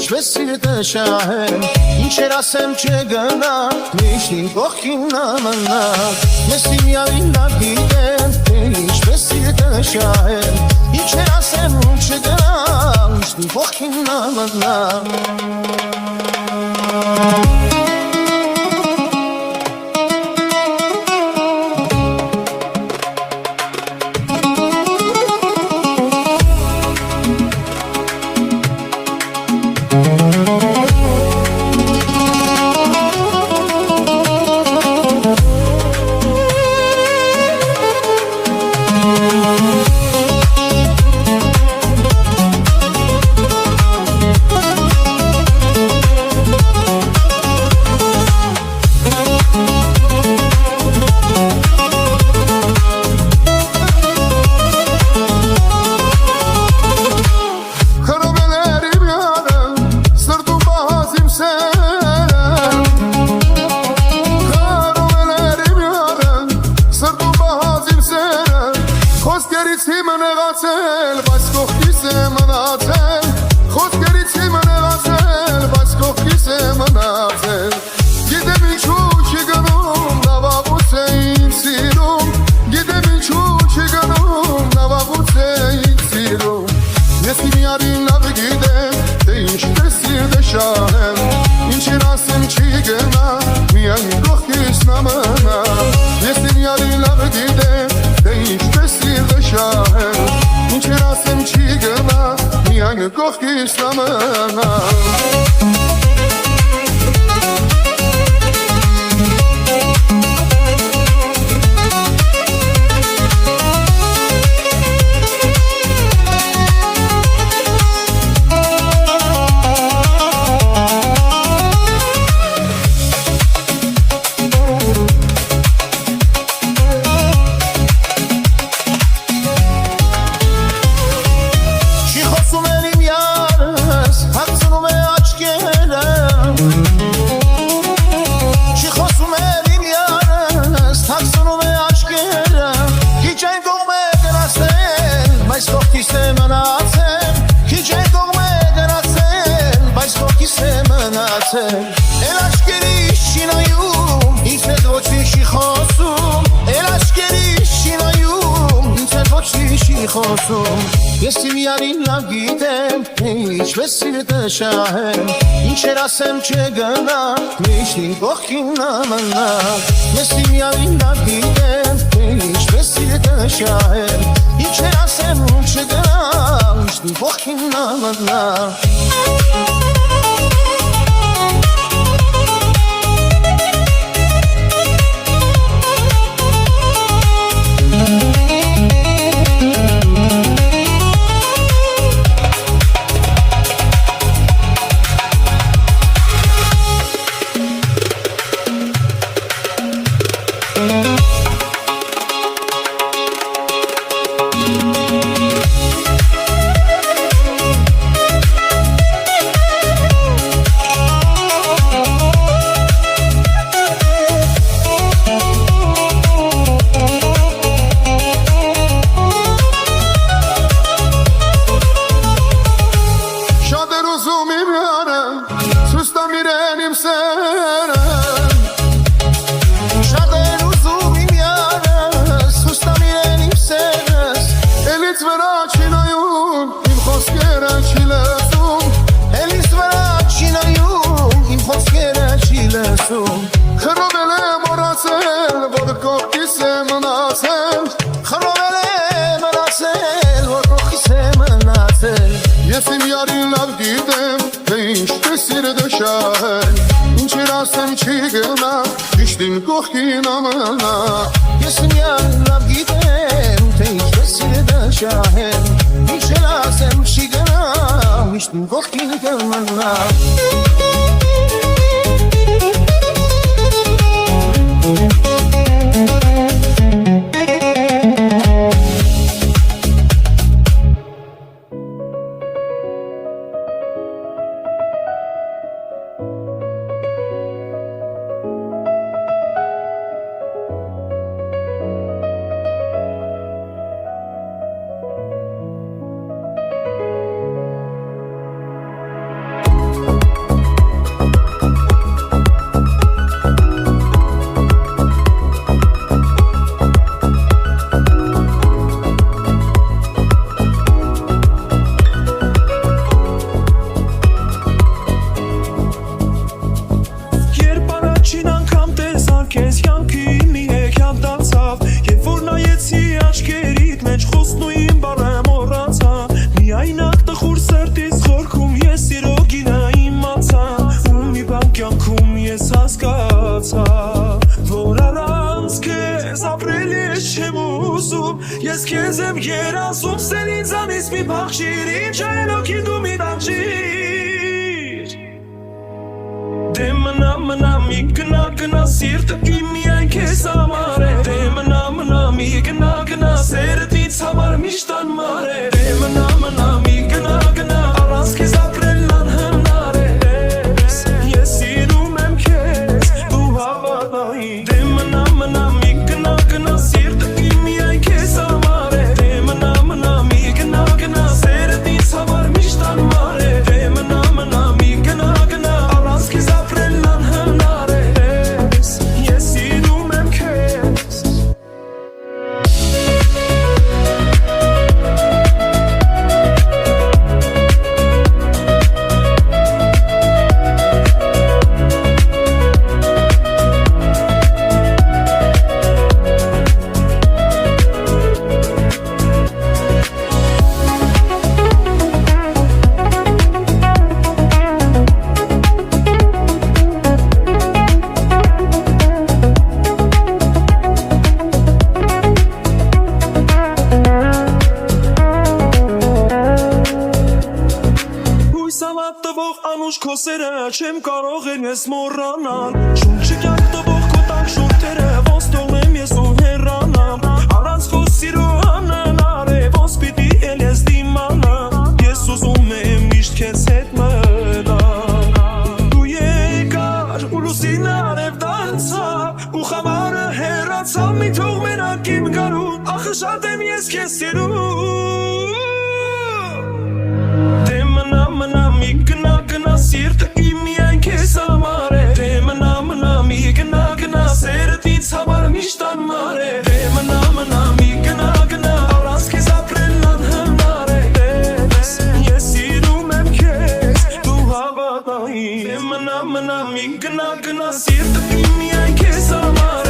Ինչպես սիրտը շահեմ, ինչեր ասեմ չգնա, միշտ իմ կողքին նա մնա։ Ես իմ յարին լավ գիտեմ, ինչպես սիրտը շահեմ, ինչեր ասեմ չգնա, միշտ իմ կողքին նա մնա։ կողքից նա մնա Էլ աշկերի շինայում ինձ հետ ոչ մի խոսում Էլ աշկերի շինայում ինձ հետ ոչ մի խոսում Ես իմ յարին լավ գիտեմ ինչպես սիրտը շահեմ Ինչեր ասեմ չգնա միշտ իմ կողքին նա մնա Ես իմ յարին լավ գիտեմ ինչպես սիրտը շահեմ Ինչեր ասեմ չգնա միշտ իմ կողքին նա մնա Խրովել եմ օրացել, որ կողքիս է մնացել Խրովել եմ մնացել, որ կողքիս է մնացել Ես իմ յարին լավ գիտեմ, թե ինչպես սիրտը շահել Ինչեր ասեմ չի գնա, միշտ իմ կողքին ամնա Ես իմ յարին լավ գիտեմ, թե ինչպես սիրտը շահել Ինչեր ասեմ չի գնա, միշտ իմ կողքին կմնա Ես քեզ եմ երազում սեն ինձանից մի բախշիր Ինչ այլոքի դու մի դաղջիր Դե մնա մի գնա սիրտը իմ միայն քեզ համար է Դե մնա մի գնա սերդ ինձ համար միշտ անմար է Դե մնա մի գնա առանց քեզ ապրելն անհնար է Ես սիրում եմ քեզ դու հավատայի Դե մնա մի գնա սիրտը իմ միայն քեզ համար է Դե մնա մի գնա սերդ ինձ համար միշտ անմար է Դե մնա մի գնա առանց քեզ ապրելն անհնար է Ես սիրում եմ քեզ Լույսավատ տվող անուշ քո սերը չեմ կարող են ես մոռանալ Շունչը կյանք տվող քո տակ շուրթերը ոնց թողնեմ ես ու հեռանամ Առանց քո սիրո անհնար է ոնց պիտի էլ ես դիմանամ Ես ուզում եմ միշտ քեզ հետ մնալ Դու եկար ու լուսին արև դարձավ ու խավարը հեռացավ մի թող մենակ իմ գարուն Ախը շատ եմ ես քեզ սիրում Սիրտը իմ միայն քեզ համար է Դե մնա մի գնա Սերդ ինձ համար միշտ անմար է Դե մնա մի գնա Առանց քեզ ապրելն անհնար է Դες ես սիրում եմ քեզ Դու հավատային Դե մնա մի գնա Սիրտը իմ միայն քեզ համար